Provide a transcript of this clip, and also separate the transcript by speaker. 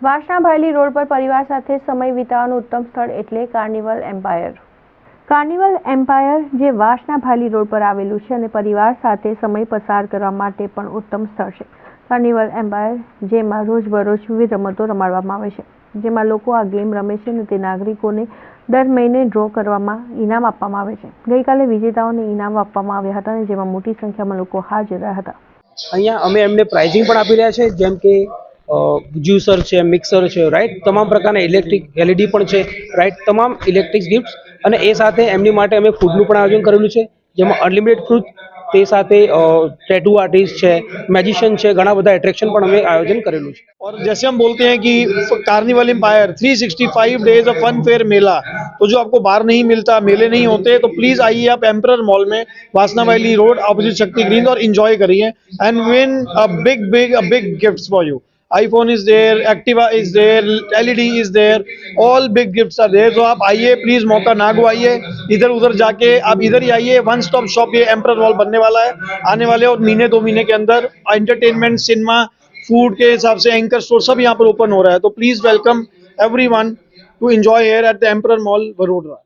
Speaker 1: વાસણા ભાયલી road પર પરિવાર સાથે સમય વિતાવવાનું ઉત્તમ સ્થળ એટલે કાર્નિવલ એમ્પાયર. કાર્નિવલ એમ્પાયર જે વાસણા ભાયલી રોડ પર આવેલું છે અને પરિવાર સાથે સમય પસાર કરવા માટે પણ ઉત્તમ સ્થળ છે. કાર્નિવલ એમ્પાયર જેમાં રોજબરોજ વિવિધ રમતો રમાડવામાં આવે છે, જેમાં લોકો આ ગેમ રમે છે અને તે નાગરિકોને દર મહિને ડ્રો કરવામાં ઇનામ આપવામાં આવે છે. ગઈકાલે વિજેતાઓને ઇનામ આપવામાં આવ્યા હતા અને જેમાં મોટી સંખ્યામાં લોકો હાજર રહ્યા હતા.
Speaker 2: અહીંયા અમે એમને પ્રાઇઝિંગ પણ આપી રહ્યા છે, જેમ કે જ્યુસર છે, મિક્સર છે, રાઈટ, તમામ પ્રકારના ઇલેક્ટ્રિક એલઈડી પણ છે, રાઈટ, તમામ ઇલેક્ટ્રિક ગિફ્ટ્સ. અને એ સાથે એમની માટે અમે ફૂડનું પણ આયોજન કરેલું છે, જેમાં અનલિમિટેડ ફૂડ, તે સાથે ટેટू आर्टिस्ट है, मैजिशियन है, घना बधा एट्रेक्शन पण हमें आयोजन करेलू है।
Speaker 3: और जैसे हम बोलते हैं कि carnival empire 365 days of fun fair मेला, तो जो आपको बाहर नहीं मिलता, मेले नहीं होते, तो प्लीज आइए आप एम्परर मॉल में, वासना वैली रोड, ऑपोजिट शक्ति ग्रीन, और एंजॉय करिए and win a big gifts for you. iPhone is there, Activa is there, LED is there, all big gifts are there। तो आप आइए प्लीज, मौका ना गवाइए, इधर उधर जाके आप इधर ही आइए। वन स्टॉप शॉप ये एम्परर मॉल बनने वाला है आने वाले और महीने 2 महीने के अंदर। एंटरटेनमेंट, सिनेमा, फूड के हिसाब से एंकर स्टोर सब यहाँ पर ओपन हो रहा है, तो please welcome everyone to enjoy here at the Emperor Mall Vadodara.